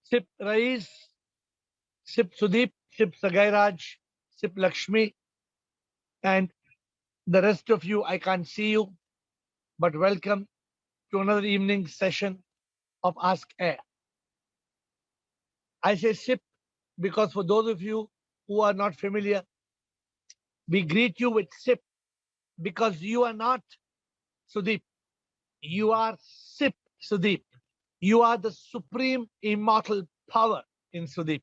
Sip Rais, Sip Sudeep, Sip Sagairaj, Sip Lakshmi, and the rest of you, I can't see you, but welcome to another evening session of Ask Air. I say sip because for those of you who are not familiar, we greet you with sip because you are not Sudeep. You are Sip Sudeep. You are the supreme immortal power in Sudeep.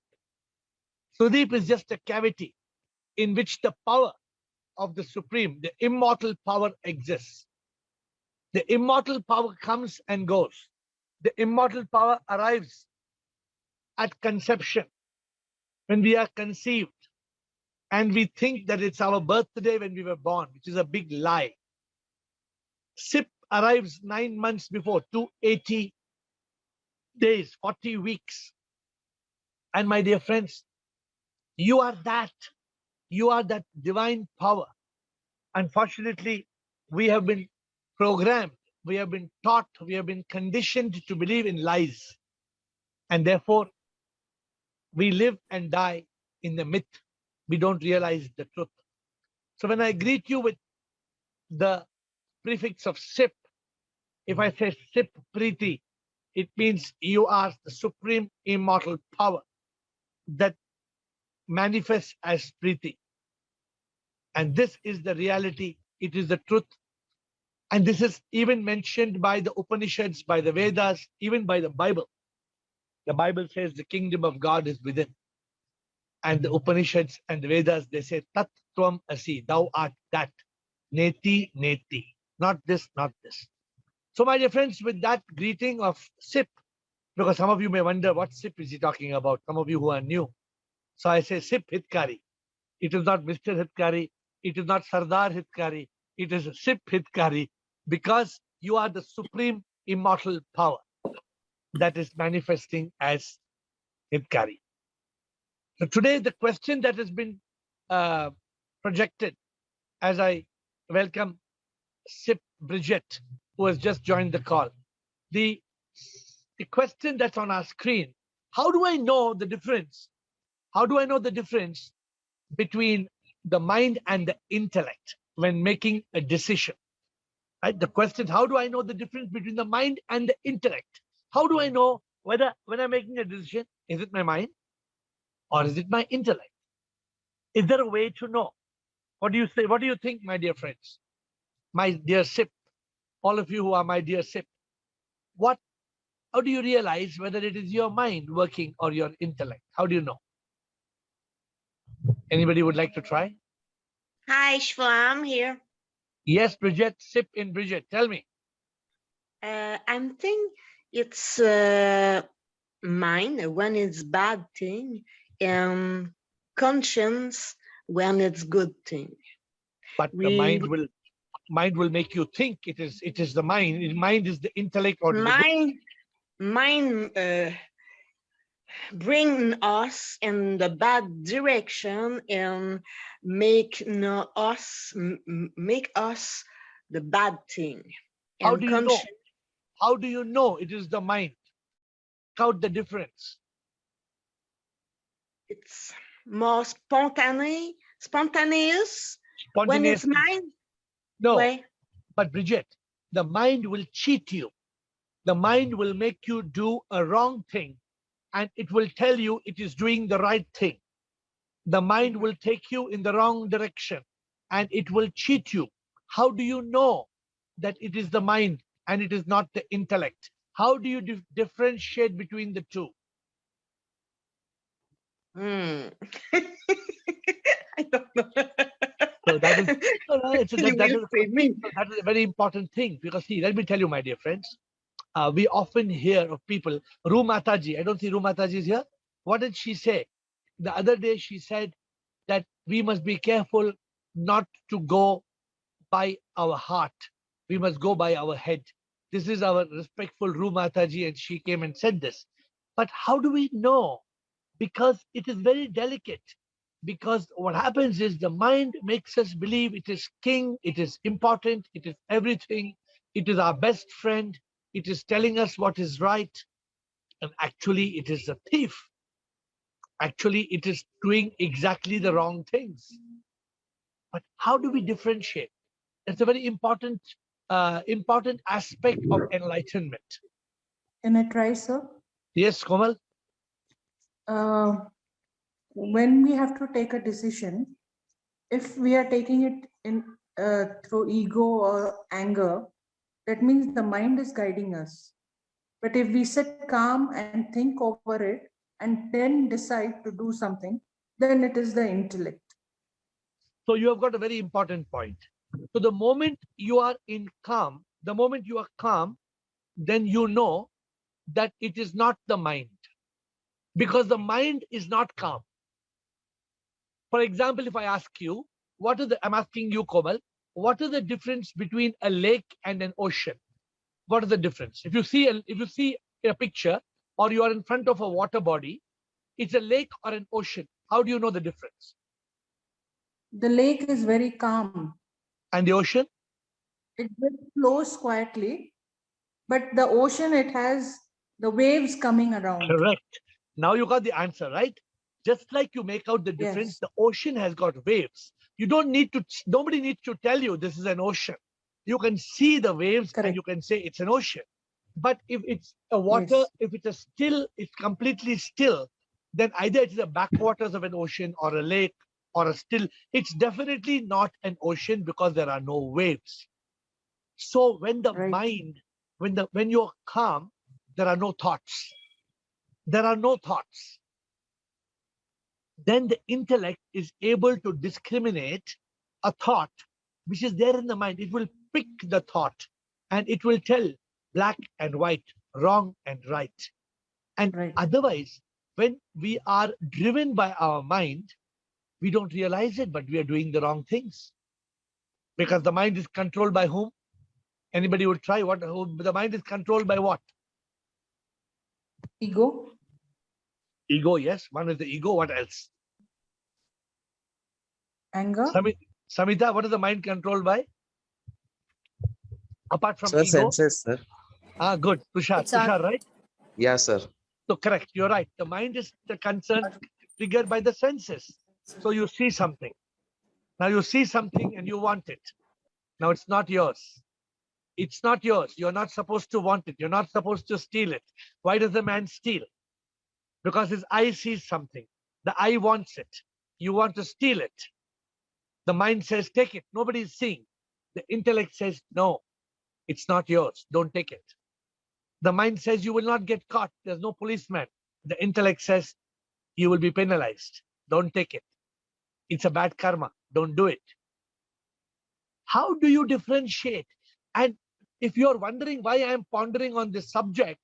Sudeep is just a cavity in which the power of the supreme, the immortal power exists. The immortal power comes and goes. The immortal power arrives at conception when we are conceived and we think that it's our birthday when we were born, which is a big lie. SIP arrives 9 months before, 280 days, 40 weeks. And my dear friends, you are that divine power. Unfortunately, we have been programmed, we have been taught, we have been conditioned to believe in lies. And therefore, we live and die in the myth. We don't realize the truth. So when I greet you with the prefix of SIP, if I say SIP Preeti, it means you are the supreme immortal power that manifests as Preeti. And this is the reality. It is the truth. And this is even mentioned by the Upanishads, by the Vedas, even by the Bible. The Bible says the kingdom of God is within. And the Upanishads and the Vedas, they say, Tat Tvam Asi, thou art that. Neti, neti. Not this, not this. So my dear friends, with that greeting of SIP, because some of you may wonder what SIP is he talking about, some of you who are new. So I say SIP Hitkari. It is not Mr. Hitkari. It is not Sardar Hitkari. It is SIP Hitkari because you are the supreme immortal power that is manifesting as Hitkari. So today the question that has been projected as I welcome SIP Bridget, who has just joined the call. The question that's on our screen, how do I know the difference? How do I know the difference between the mind and the intellect when making a decision? Right? The question, how do I know the difference between the mind and the intellect? How do I know whether when I'm making a decision, is it my mind or is it my intellect? Is there a way to know? What do you say? What do you think, my dear friends? My dear SIP, all of you who are my dear SIP, how do you realize whether it is your mind working or your intellect? How do you know? Anybody would like to try? Hi, Shvam here. Yes, Bridget, SIP in Bridget, tell me. I'm thinking it's mind when it's bad thing and conscience when it's good thing. But the mind will make you think it is the mind. Mind is the intellect or mind bring us in the bad direction and make us the bad thing. How do you know? How do you know it is the mind? Count the difference. It's more spontaneous when it's mind. No, but Bridget, the mind will cheat you. The mind will make you do a wrong thing and it will tell you it is doing the right thing. The mind will take you in the wrong direction and it will cheat you. How do you know that it is the mind and it is not the intellect? How do you differentiate between the two? I don't know. So that is a very important thing because see, let me tell you, my dear friends, we often hear of people, Ru Mataji, I don't see Ru Mataji is here. What did she say? The other day she said that we must be careful not to go by our heart. We must go by our head. This is our respectful Ru Mataji and she came and said this. But how do we know? Because it is very delicate. Because what happens is the mind makes us believe it is king, it is important, it is everything, it is our best friend, it is telling us what is right. and actually it is a thief. Actually, it is doing exactly the wrong things. But how do we differentiate? That's a very important aspect of enlightenment. Can I try, sir? Yes, Komal? When we have to take a decision, if we are taking it in through ego or anger, that means the mind is guiding us. But if we sit calm and think over it and then decide to do something, then it is the intellect. So you have got a very important point. So the moment you are calm, then you know that it is not the mind, because the mind is not calm. For example, if I ask you, I'm asking you, Komal, what is the difference between a lake and an ocean? What is the difference? If you see a picture, or you are in front of a water body, it's a lake or an ocean. How do you know the difference? The lake is very calm. And the ocean? It just flows quietly, but the ocean, it has the waves coming around. Correct. Now you got the answer, right? Just like you make out the difference, Yes. the ocean has got waves. Nobody needs to tell you this is an ocean. You can see the waves. Correct. And you can say it's an ocean. But if it's a water, Yes. if it's a still, it's completely still, then either it's the backwaters of an ocean or a lake or a still. It's definitely not an ocean because there are no waves. So when the Right. mind, when you're calm, there are no thoughts. There are no thoughts. Then the intellect is able to discriminate a thought which is there in the mind. It will pick the thought and it will tell black and white, wrong and right. And Right. otherwise, when we are driven by our mind, we don't realize it, but we are doing the wrong things. Because the mind is controlled by whom? Anybody would try the mind is controlled by what? Ego. Ego, yes. One is the ego. What else? Anger. Samita, what is the mind controlled by? Apart from Sir, ego? senses, sir. Good. Tushar, right? Yeah, sir. So correct, you're right. The mind is the concern triggered by the senses. So you see something. Now you see something and you want it. Now it's not yours. It's not yours. You're not supposed to want it. You're not supposed to steal it. Why does the man steal? Because his eye sees something. The eye wants it. You want to steal it. The mind says, take it. Nobody is seeing. The intellect says, no, it's not yours. Don't take it. The mind says, you will not get caught. There's no policeman. The intellect says, you will be penalized. Don't take it. It's a bad karma. Don't do it. How do you differentiate? And if you're wondering why I am pondering on this subject,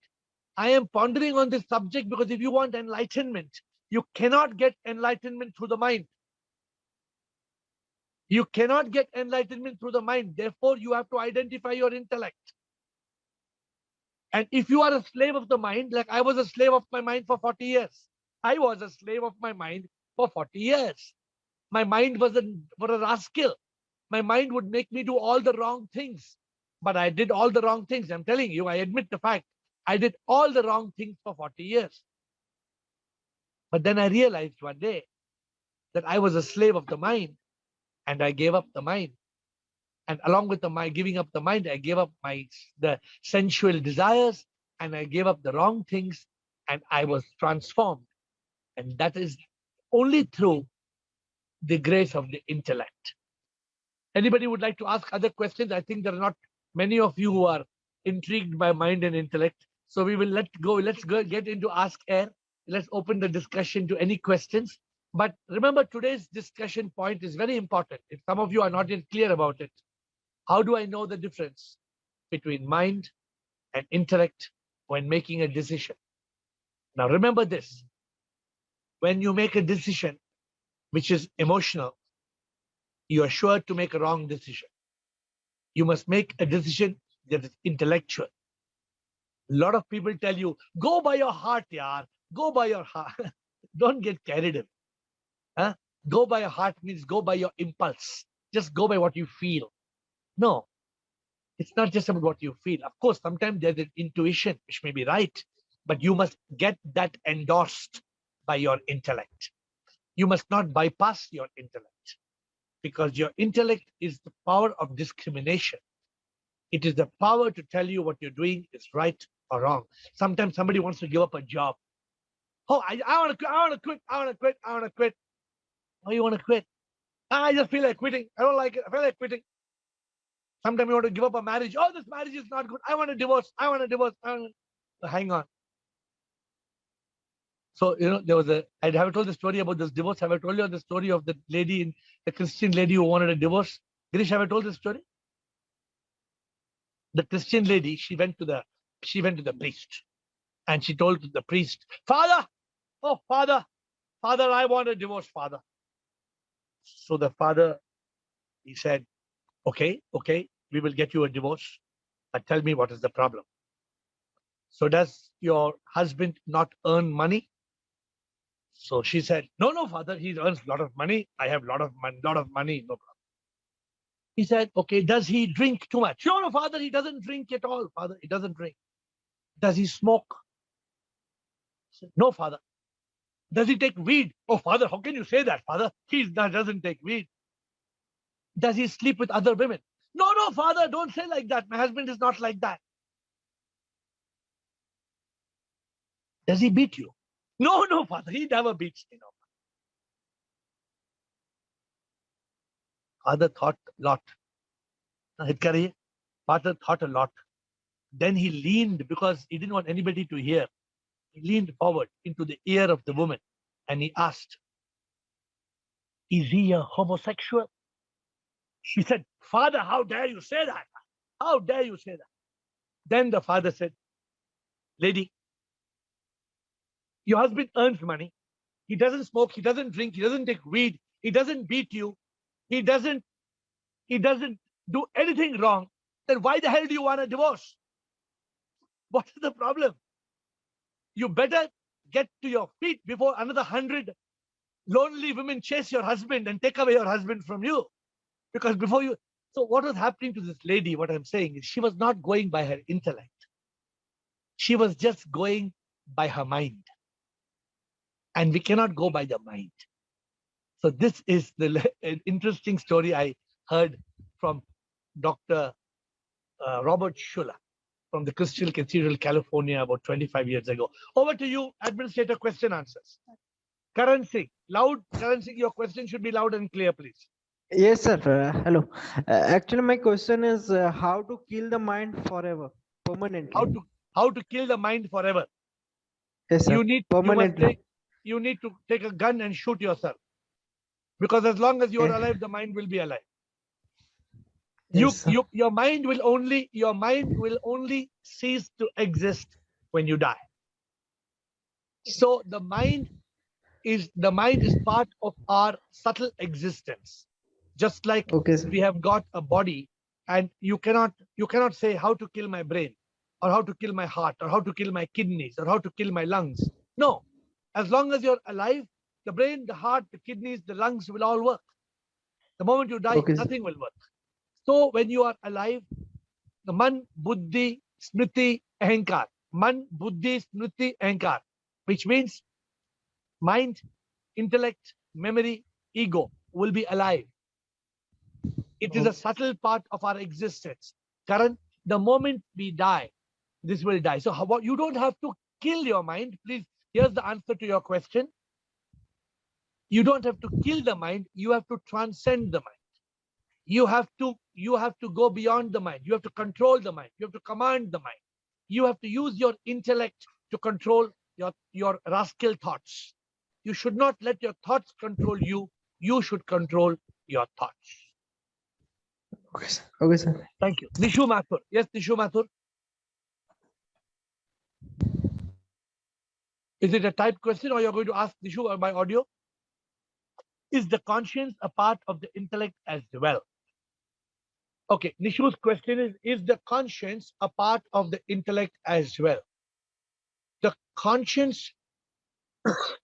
I am pondering on this subject because if you want enlightenment, you cannot get enlightenment through the mind. You cannot get enlightenment through the mind. Therefore, you have to identify your intellect. And if you are a slave of the mind, like I was a slave of my mind for 40 years. I was a slave of my mind for 40 years. My mind was a rascal. My mind would make me do all the wrong things. But I did all the wrong things. I'm telling you, I admit the fact. I did all the wrong things for 40 years. But then I realized one day that I was a slave of the mind and I gave up the mind. And along with giving up the mind, I gave up the sensual desires and I gave up the wrong things and I was transformed. And that is only through the grace of the intellect. Anybody would like to ask other questions? I think there are not many of you who are intrigued by mind and intellect. So we will let's go get into Ask Air. Let's open the discussion to any questions. But remember, today's discussion point is very important. If some of you are not yet clear about it, how do I know the difference between mind and intellect when making a decision? Now, remember this. When you make a decision which is emotional, you are sure to make a wrong decision. You must make a decision that is intellectual. A lot of people tell you, go by your heart, yaar. Go by your heart. Don't get carried away. Huh? Go by your heart means go by your impulse. Just go by what you feel. No, it's not just about what you feel. Of course, sometimes there's an intuition which may be right, but you must get that endorsed by your intellect. You must not bypass your intellect, because your intellect is the power of discrimination. It is the power to tell you what you're doing is right or wrong. Sometimes somebody wants to give up a job. Oh, I want to quit. I want to quit. I want to quit. I want to quit. Why you want to quit? I just feel like quitting. I don't like it. I feel like quitting. Sometimes you want to give up a marriage. Oh, this marriage is not good. I want a divorce. I want a divorce. Hang on. So, there was I have told the story about this divorce. Have I told you the story of the lady, the Christian lady who wanted a divorce? Girish, have I told this story? The Christian lady, she went to the priest, and she told the priest, Father, Father, I want a divorce, Father. So the father, he said, okay, we will get you a divorce, but tell me what is the problem. So does your husband not earn money? So she said, no, Father, he earns a lot of money. I have a lot of money, no problem. He said, okay, does he drink too much? No, Father, he doesn't drink at all, Father, he doesn't drink. Does he smoke? Said, no, Father. Does he take weed? Oh, Father, how can you say that, Father? He doesn't take weed. Does he sleep with other women? No, Father, don't say like that. My husband is not like that. Does he beat you? No, Father, he never beats me. No. Father thought a lot. Father thought a lot. Then he leaned, because he didn't want anybody to hear. He leaned forward into the ear of the woman and he asked, is he a homosexual? She said, Father, how dare you say that? How dare you say that? Then the father said, lady, your husband earns money. He doesn't smoke. He doesn't drink. He doesn't take weed. He doesn't beat you. He doesn't do anything wrong. Then why the hell do you want a divorce? What is the problem? You better get to your feet before another 100 lonely women chase your husband and take away your husband from you. Because before you, so what was happening to this lady, what I'm saying is, she was not going by her intellect. She was just going by her mind. And we cannot go by the mind. So this is an interesting story I heard from Dr. Robert Schuller from the Crystal Cathedral, California, about 25 years ago. Over to you, Administrator, question answers. Karan Singh, Karan Singh, your question should be loud and clear, please. Yes, sir. Hello. Actually, my question is how to kill the mind forever, permanently. How to kill the mind forever? Yes, sir. Permanently. You need to take a gun and shoot yourself, because as long as you are alive, the mind will be alive. Yes, Your mind will only cease to exist when you die. So the mind is part of our subtle existence. Just like okay, sir. we have got a body, and you cannot say how to kill my brain, or how to kill my heart, or how to kill my kidneys, or how to kill my lungs. No, as long as you're alive, the brain, the heart, the kidneys, the lungs will all work. The moment you die, Okay, nothing will work. So when you are alive, the man, buddhi, smriti, ahankar. Man, buddhi, smriti, ahankar, which means mind, intellect, memory, ego will be alive. It is a subtle part of our existence. Karan, the moment we die, this will die. So you don't have to kill your mind. Please, here's the answer to your question. You don't have to kill the mind. You have to transcend the mind. You have to go beyond the mind. You have to control the mind. You have to command the mind. You have to use your intellect to control your rascal thoughts. You should not let your thoughts control you. You should control your thoughts. Okay, sir. Okay, sir. Thank you. Nishu Mathur. Yes, Nishu Mathur. Is it a typed question, or you're going to ask Nishu by audio? Is the conscience a part of the intellect as well? Okay, Nishu's question is the conscience a part of the intellect as well? The conscience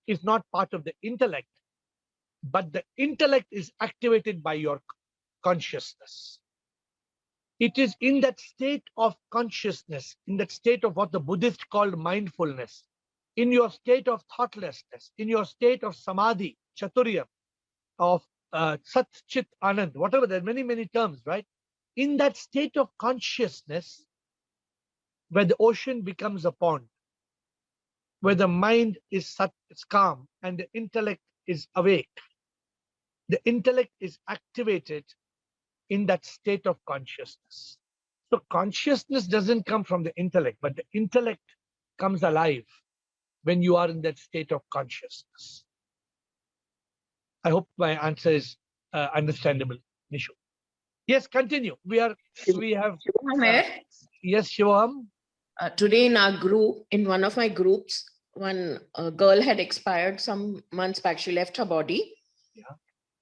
is not part of the intellect, but the intellect is activated by your consciousness. It is in that state of consciousness, in that state of what the Buddhists called mindfulness, in your state of thoughtlessness, in your state of samadhi, chaturya, of sat, chit, anand, whatever, there are many, many terms, right? In that state of consciousness, where the ocean becomes a pond, where the mind is calm and the intellect is awake, the intellect is activated in that state of consciousness. So consciousness doesn't come from the intellect, but the intellect comes alive when you are in that state of consciousness. I hope my answer is understandable, Nishu. Yes, continue. We have, Shubham here. yes, Shivam. Today in our group, in one of my groups, one girl had expired some months back. She left her body. Yeah.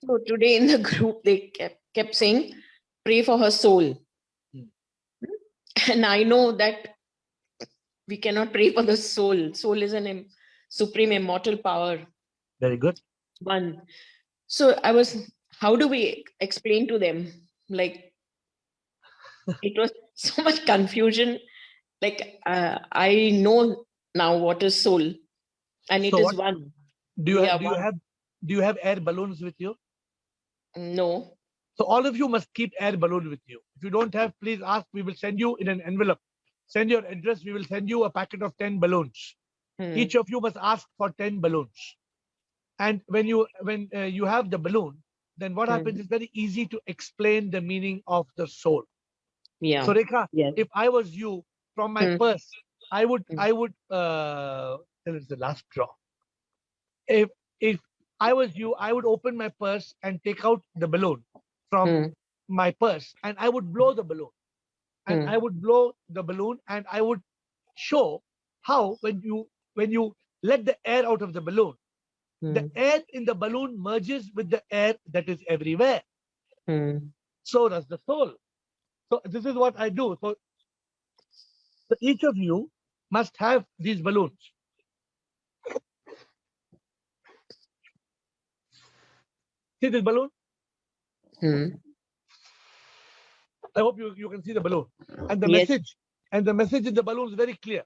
So today in the group, they kept saying, pray for her soul. And I know that we cannot pray for the soul. Soul is an supreme immortal power. Very good. One. So how do we explain to them? Like, it was so much confusion. Like, I know now what is soul, and it So is what- one. Do you, We have, are do you one. have do you have air balloons with you? No. So all of you must keep air balloon with you. If you don't have, please ask. We will send you in an envelope. Send your address. We will send you a packet of 10 balloons. Each of you must ask for 10 balloons. And when you have the balloon, then what happens is very easy to explain the meaning of the soul. Yeah. So Rekha, Yes. if I was you, from my purse, I would that is the last draw. If I was you, I would open my purse and take out the balloon from my purse, and I would blow the balloon. And I would blow the balloon, and I would show how when you let the air out of the balloon, the air in the balloon merges with the air that is everywhere. So does the soul. So this is what I do. So each of you must have these balloons. See this balloon? I hope you can see the balloon. And the Yes. message in the balloon is very clear.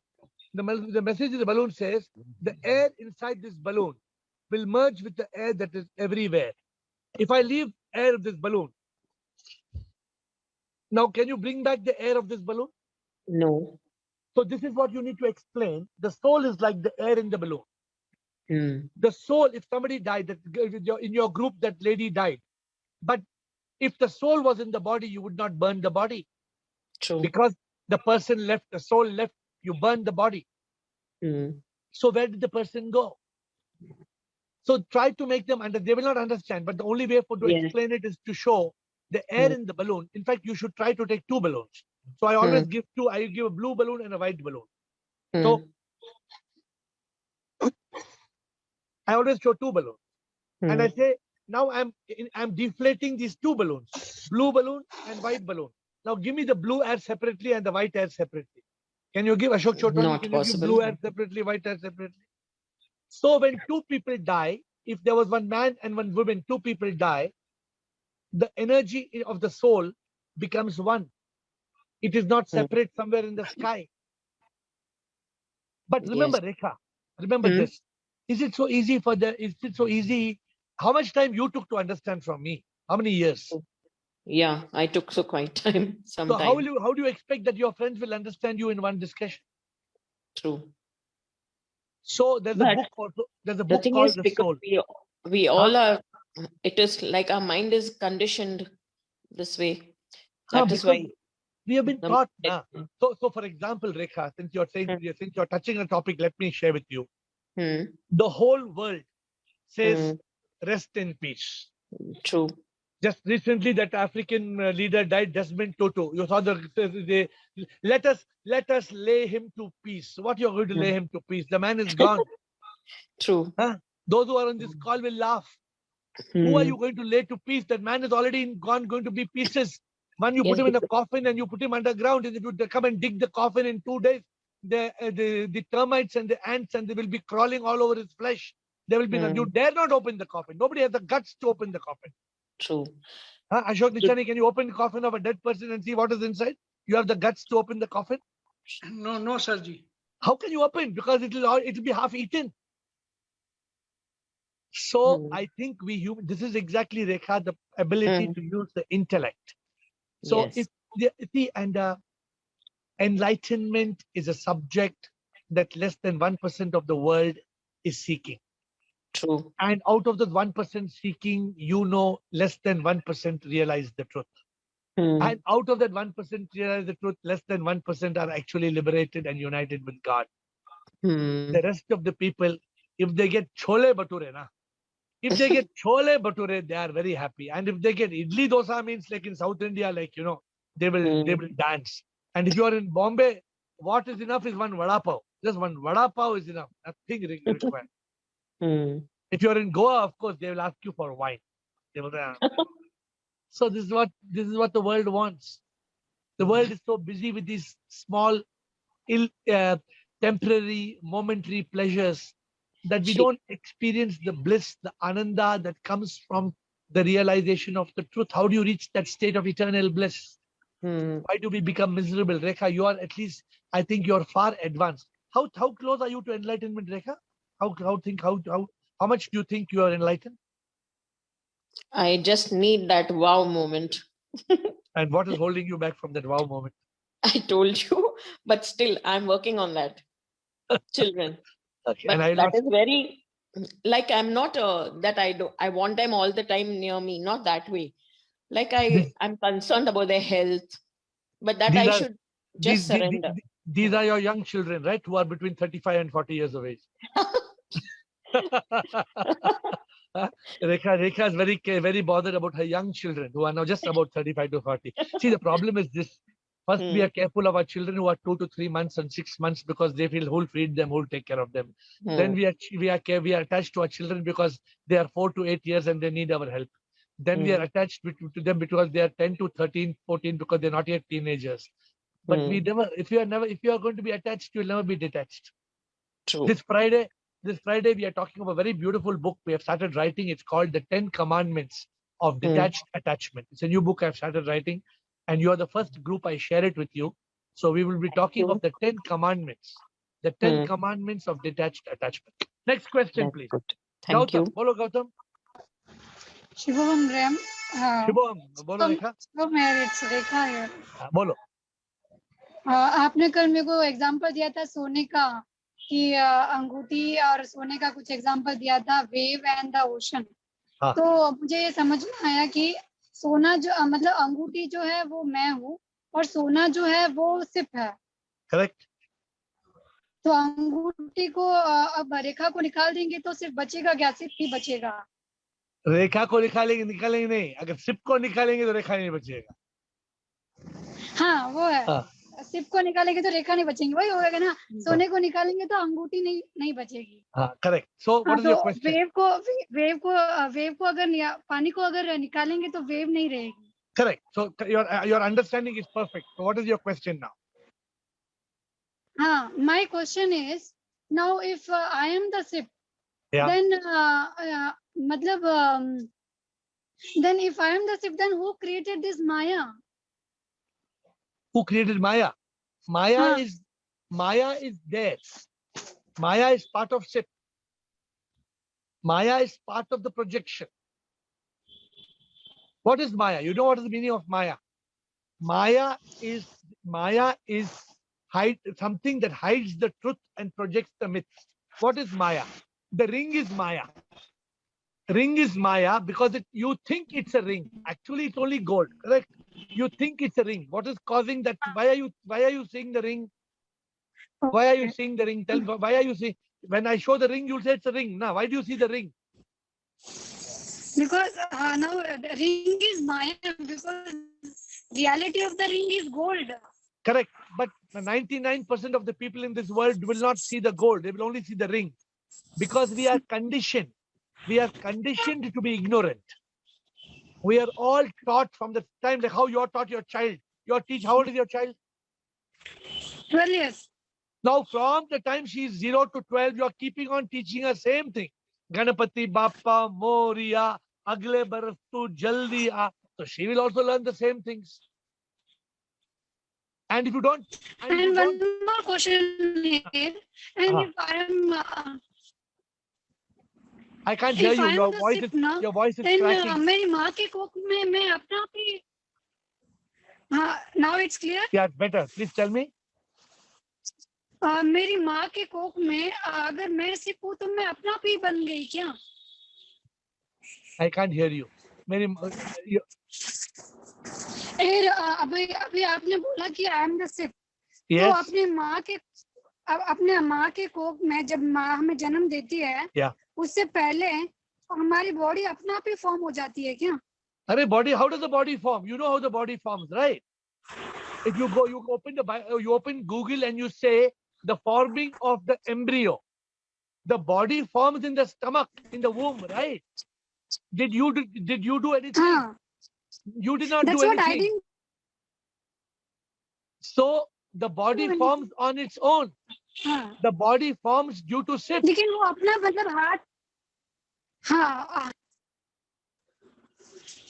The message in the balloon says the air inside this balloon will merge with the air that is everywhere. If I leave air of this balloon, now can you bring back the air of this balloon? No. So this is what you need to explain. The soul is like the air in the balloon. The soul, if somebody died, in your group, that lady died. But if the soul was in the body, you would not burn the body. True. Because the person left, the soul left, you burn the body. So where did the person go? So try to make them understand. They will not understand, but the only way to Yes. explain it is to show the air in the balloon. In fact, you should try to take 2 balloons. So I always give 2. I give a blue balloon and a white balloon. So I always show 2 balloons. And I say, now I'm deflating these 2 balloons, blue balloon and white balloon. Now give me the blue air separately and the white air separately. Can you give Ashok Chotwani? Not Can you give possible. blue air separately, white air separately? So when 2 people die, if there was one man and one woman, 2 people die, the energy of the soul becomes one. It is not separate somewhere in the sky. But remember, Rekha, remember this. Is it so easy How much time you took to understand from me? How many years? Yeah, I took quite time. Some So time. how do you expect that your friends will understand you in one discussion? True. So there's a But book also. There's a The book thing called is, The because Soul. we all are, it is like our mind is conditioned this way. That is because why. we have been the- taught. So for example, Rekha, since you're touching a topic, let me share with you. The whole world says rest in peace. True. Just recently, that African leader died, Desmond Tutu. You saw let us lay him to peace. What you're going to lay him to peace? The man is gone. True. Those who are on this call will laugh. Who are you going to lay to peace? That man is already gone, going to be pieces. One, you put Yes, him in a coffin and you put him underground. And if you come and dig the coffin in 2 days, the termites and the ants and they will be crawling all over his flesh. There will be you dare not open the coffin. Nobody has the guts to open the coffin. True. Ashok Nichani, can you open the coffin of a dead person and see what is inside? You have the guts to open the coffin? No, no, Sarji. How can you open? Because it'll be half eaten. So Hmm. I think this is exactly, Rekha, the ability to use the intellect. So Yes. enlightenment is a subject that less than 1% of the world is seeking. True. And out of the 1% seeking, less than 1% realize the truth. Hmm. And out of that 1% realize the truth, less than 1% are actually liberated and united with God. Hmm. The rest of the people, if they get chole bhature, if they get chole bhature, they are very happy. And if they get idli dosa, means like in South India, they will dance. And if you are in Bombay, what is enough is one vada pav. Just one vada pav is enough. Nothing required. Hmm. If you are in Goa, of course, they will ask you for wine. They will say, so this is what the world wants. The world is so busy with these small, temporary, momentary pleasures that we She- don't experience the bliss, the ananda that comes from the realization of the truth. How do you reach that state of eternal bliss? Hmm. Why do we become miserable? Rekha, you are at least, I think you're far advanced. How close are you to enlightenment, Rekha? How much do you think you are enlightened? I just need that wow moment. And what is holding you back from that wow moment? I told you, but still, I'm working on that. Children. Okay. But And I'll that not is very, like, I'm not that I want them all the time near me, not that way. Like I'm concerned about their health, but that these I are should these, just these, surrender. these are your young children, right? Who are between 35 and 40 years of age. Rekha is very bothered about her young children who are now just about 35 to 40. See, the problem is this. First, we are careful of our children who are 2 to 3 months and 6 months because they feel who'll feed them, who'll take care of them. Then we are attached to our children because they are 4 to 8 years and they need our help. Then we are attached to them because they are 10 to 13, 14 because they're not yet teenagers. But we never, if you are going to be attached, you'll never be detached. True. This Friday, we are talking of a very beautiful book we have started writing. It's called The 10 Commandments of Detached Attachment. It's a new book I've started writing, and you are the first group I share it with you. So we will be talking of the 10 Commandments, the 10 Commandments of Detached Attachment. Next question, That's please. good. Thank Gautam, you. bolo Gautam. Shubham Ram. Shubham, bolo Rekha. Shubham here, it's Rekha here. Bolo. आपने कल मेरे को example दिया था सोने का कि अंगूठी और सोने का कुछ एग्जांपल दिया था वेव एंड द ओशन. हाँ. तो मुझे ये समझ में आया कि सोना जो मतलब अंगूठी जो है वो मैं हूँ और सोना जो है वो सिप है. करेक्ट. तो अंगूठी को अब रेखा को निकाल देंगे तो सिर्फ बचेगा क्या? सिप ही बचेगा. रेखा को निकालेंगे नहीं. अगर सिप को निकालेंगे तो रेखा नहीं बचेगा. हाँ वो है. हाँ. सिप को निकालेंगे तो रेखा नहीं बचेंगे. वही होगा ना. सोने को निकालेंगे तो अंगूठी नहीं बचेगी. हाँ, correct. So what is your question? Wave को अगर पानी को अगर निकालेंगे तो वेव नहीं रहेगी. Correct. So your understanding is perfect. So what is your question now? हाँ, my question is now if I am the sip, Yeah. then मतलब then if I am the sip, then who created this Maya? Who created Maya? Maya is there. Maya is part of SIP. Maya is part of the projection. What is Maya? You know what is the meaning of Maya? Maya is something that hides the truth and projects the myths. What is Maya? The ring is Maya. Ring is Maya because you think it's a ring. Actually, it's only gold. Correct? You think it's a ring. What is causing that? Why are you seeing the ring? Why are you seeing the ring? Tell me, why are you seeing? When I show the ring, you'll say it's a ring. Now, why do you see the ring? Because now the ring is Maya because reality of the ring is gold. Correct. But 99% of the people in this world will not see the gold. They will only see the ring. Because we are conditioned. We are conditioned to be ignorant. We are all taught from the time like how you are taught your child. How old is your child? 12 years. Now, from the time she is 0 to 12, you are keeping on teaching her same thing. Ganapati Bappa Moria, Agle Baras tu Jaldi. So she will also learn the same things. And if you don't, And one more question here. And if I am I can't hear if you. I am Your the voice SIP is now, your voice is then cracking. मेरी माँ के कोख में मैं अपना आप ही now it's clear. Yeah, better. Please tell me. मेरी माँ के कोख में अगर मैं सिप हूँ तो मैं अपना आप ही बन गई क्या? I can't hear you. मेरी अभी आपने बोला कि आई एम द सिप. तो yes. अपने माँ के कोख में जब माँ हमें जन्म देती है, Yeah. उससे पहले हमारी बॉडी अपना आप ही फॉर्म हो जाती है क्या? Arey body, how does the body form? You know how the body forms, right? If you go, you open Google and you say the forming of the embryo. The body forms in the stomach, in the womb, right? Did you do anything? हाँ. You did not That's do what I anything. didn't. So the body Do forms on its own. हाँ. The body forms due to SIP. लेकिन वो अपना मतलब हाथ. हाँ.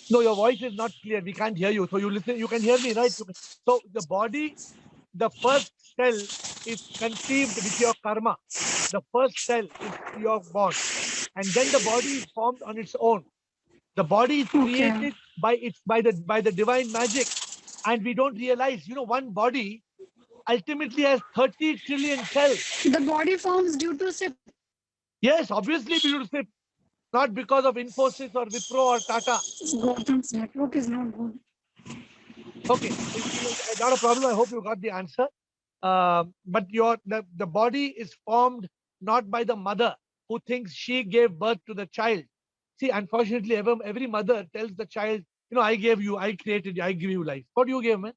No, your voice is not clear. We can't hear you. So you listen. You can hear me, right? So the body, the first cell is conceived with your karma. The first cell is your born, and then the body is formed on its own. The body is created by the divine magic, and we don't realize. You know, one body ultimately has 30 trillion cells. The body forms due to SIP. Yes, obviously we will say, not because of Infosys or Wipro or Tata. Gautam's network is not good. Okay, not a problem. I hope you got the answer. But the body is formed not by the mother who thinks she gave birth to the child. See, unfortunately, every mother tells the child, you know, I gave you, I created you, I give you life. What do you give, man?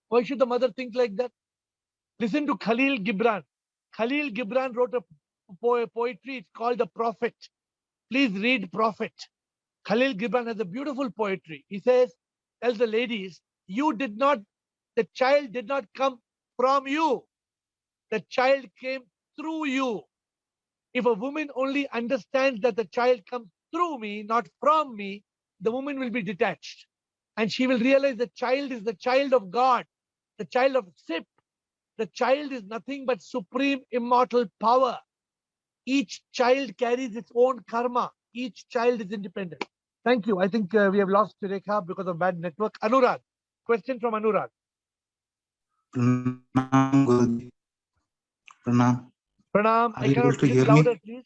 Why should the mother think like that? Listen to Khalil Gibran. Khalil Gibran wrote a poetry. It's called The Prophet. Please read Prophet. Khalil Gibran has a beautiful poetry. He says, tells the ladies, the child did not come from you. The child came through you. If a woman only understands that the child comes through me, not from me, the woman will be detached. And she will realize the child is the child of God, the child of SIP. The child is nothing but supreme immortal power. Each child carries its own karma. Each child is independent. Thank you. I think we have lost Rekha because of bad network. Anurag. Question from Anurag. Pranam, Guruji. Pranam. Pranam. Are I you able cannot to speak hear louder, me? please.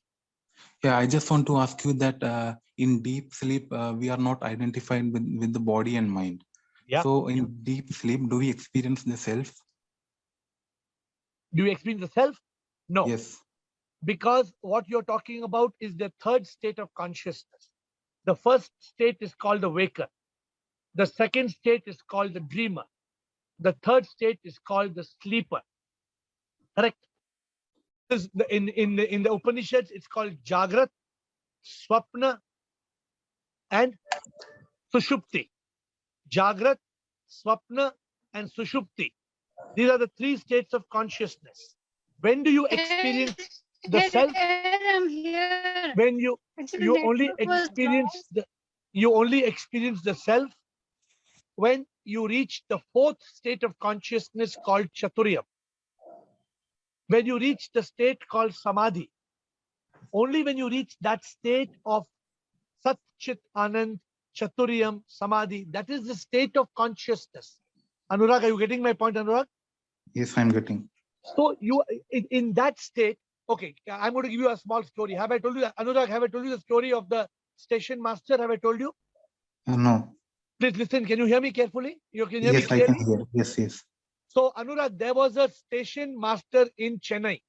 Yeah, I just want to ask you that in deep sleep, we are not identified with the body and mind. Yeah. So in deep sleep, do we experience the self? Do you experience the self? No. Yes. Because what you're talking about is the third state of consciousness. The first state is called the waker. The second state is called the dreamer. The third state is called the sleeper. Correct? In the Upanishads, it's called Jagrat, Swapna, and Sushupti. Jagrat, Swapna, and Sushupti. These are the three states of consciousness. When do you experience the self? I'm here. When you only experience the self when you reach the fourth state of consciousness called Chaturya. When you reach the state called Samadhi. Only when you reach that state of Sat Chit Anand Chaturyam Samadhi, that is the state of consciousness. Anurag, are you getting my point, Anurag? Yes, I'm getting. So you in that state, okay, I'm going to give you a small story. Have I told you, Anurag, have I told you the story of the station master? Have I told you? No. Please listen. Can you hear me carefully? You can hear Yes, me I can clearly? hear. Yes, yes. So Anurag, there was a station master in Chennai.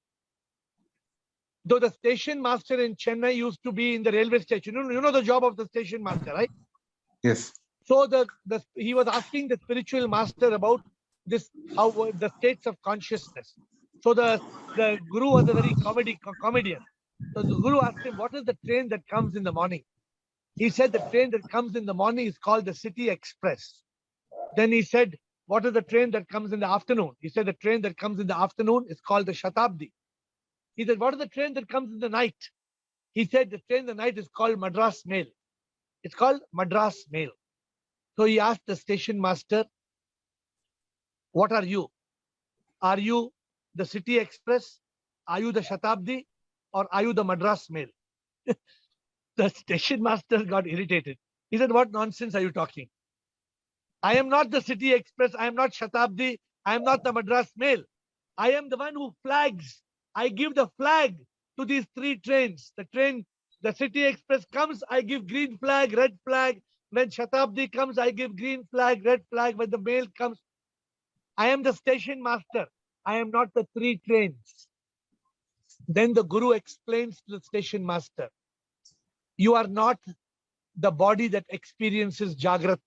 Though the station master in Chennai used to be in the railway station. You know the job of the station master, right? Yes. So he was asking the spiritual master about this, how the states of consciousness. So the guru was a very comedian. So the guru asked him, what is the train that comes in the morning? He said the train that comes in the morning is called the City Express. Then he said, what is the train that comes in the afternoon? He said the train that comes in the afternoon is called the Shatabdi. He said, what is the train that comes in the night? He said the train in the night is called Madras Mail. It's called Madras Mail. So he asked the station master, what are you? Are you the City Express? Are you the Shatabdi? Or are you the Madras Mail? The station master got irritated. He said, what nonsense are you talking? I am not the City Express. I am not Shatabdi. I am not the Madras Mail. I am the one who flags. I give the flag to these three trains. The City Express comes, I give green flag, red flag. When Shatabdi comes, I give green flag, red flag. When the mail comes, I am the station master. I am not the three trains. Then the Guru explains to the station master, you are not the body that experiences Jagrat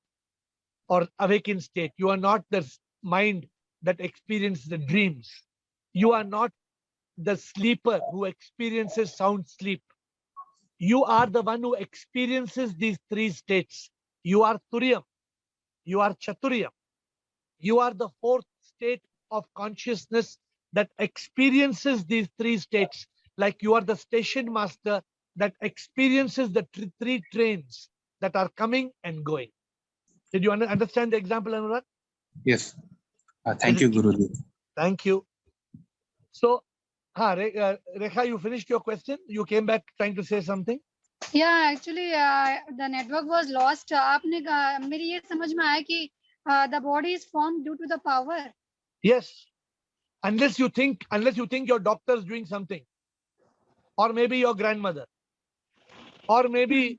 or awakened state. You are not the mind that experiences the dreams. You are not the sleeper who experiences sound sleep. You are the one who experiences these three states. You are Turyam. You are Chaturyam. You are the fourth state of consciousness that experiences these three states. Like you are the station master that experiences the three trains that are coming and going. Did you understand the example, Anurag? Yes. Thank you, Guruji. Thank you. So, Rekha, you finished your question? You came back trying to say something? Yeah, actually, the network was lost. आपने मेरी ये समझ में आया कि the body is formed due to the power. Yes. Unless you think your doctor is doing something, or maybe your grandmother, or maybe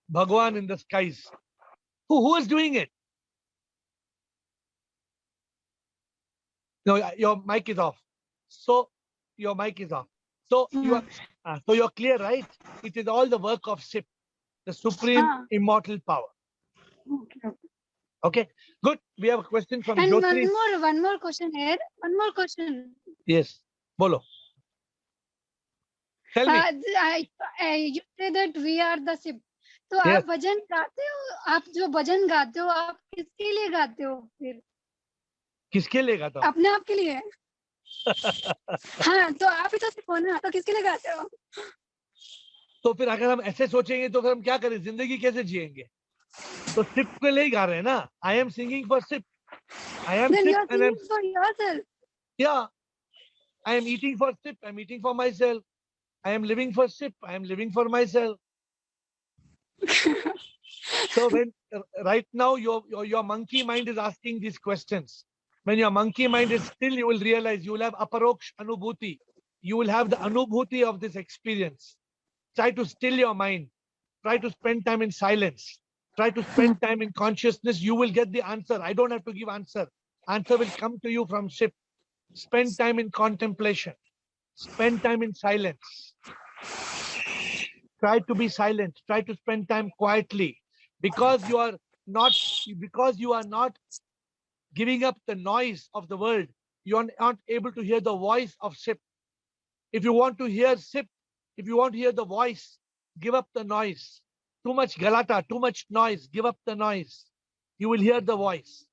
Bhagwan in the skies. Who is doing it? No, your mic is off. So your mic is off. So you are, so you're clear, right? It is all the work of Sip, the supreme immortal power. Okay. Okay, good. We have a question from And Jyotri. one more question here. One more question. Yes, bolo. Tell me. You say that we are the SIP. तो Yes. आप भजन गाते हो, आप जो भजन गाते हो, आप किसके लिए गाते हो फिर? किसके लिए गाता हूँ? अपने आप के लिए? हाँ, तो आप ही तो सिप हो ना, तो किसके लिए गाते हो? तो फिर अगर हम ऐसे सोचेंगे तो फिर हम क्या करें, जिंदगी कैसे जिएंगे? तो सिप के लिए ही गा रहे हैं ना. I am singing for sip. I am Then sip you are and I'm, singing for yourself. yeah. I am eating for sip. I'm eating for myself. I am living for sip. I am living for myself. So when right now your monkey mind is asking these questions, when your monkey mind is still, you will realize you will have aparoksh anubhuti. You will have the anubhuti of this experience. Try to still your mind. Try to spend time in silence. Try to spend time in consciousness. You will get the answer. I don't have to give answer. Answer will come to you from Sip. Spend time in contemplation. Spend time in silence. Try to be silent. Try to spend time quietly. Because you are not giving up the noise of the world, you are not able to hear the voice of Sip. If you want to hear Sip, if you want to hear the voice, give up the noise. Too much galata, too much noise, give up the noise. You will hear the voice.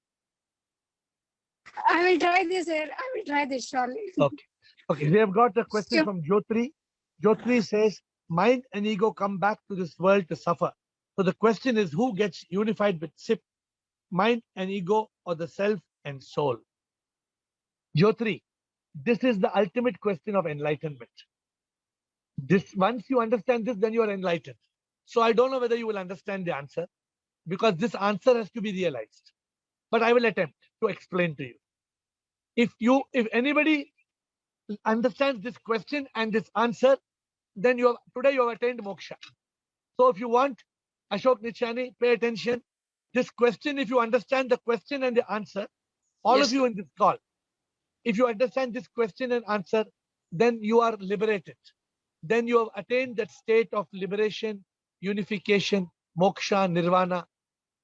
I will try this here. I will try this surely. Okay. Okay, we have got a question from Jyotri. Jyotri says, mind and ego come back to this world to suffer. So the question is, who gets unified with Sip, mind and ego, or the self and soul? Jyotri, this is the ultimate question of enlightenment. Once you understand this, then you are enlightened. So I don't know whether you will understand the answer, because this answer has to be realized. But I will attempt to explain to you. If anybody understands this question and this answer, then today you have attained moksha. So if you want, Ashok Nichani, pay attention. This question, if you understand the question and the answer, all Yes, of you in this call, if you understand this question and answer, then you are liberated. Then you have attained that state of liberation, unification, moksha, nirvana.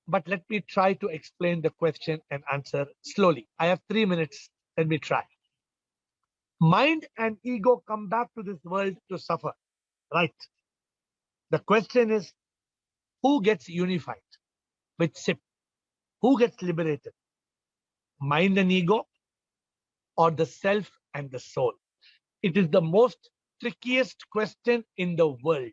But let me try to explain the question and answer slowly. I have 3 minutes. Let me try. Mind and ego come back to this world to suffer, right? The question is, who gets unified with Sip? Who gets liberated? Mind and ego, or the self and the soul? It is the most trickiest question in the world.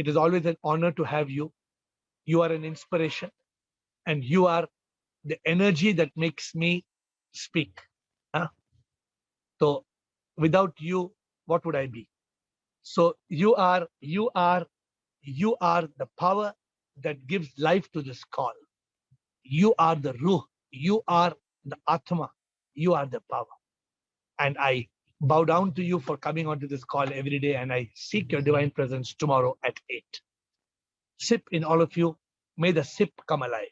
It is always an honor to have you. You are an inspiration, and you are the energy that makes me speak. Huh? So without you, what would I be? So you are the power that gives life to this call. You are the Ruh. You are the Atma. You are the power. And I bow down to you for coming onto this call every day, and I seek your divine presence tomorrow at 8. Sip in all of you. May the sip come alive.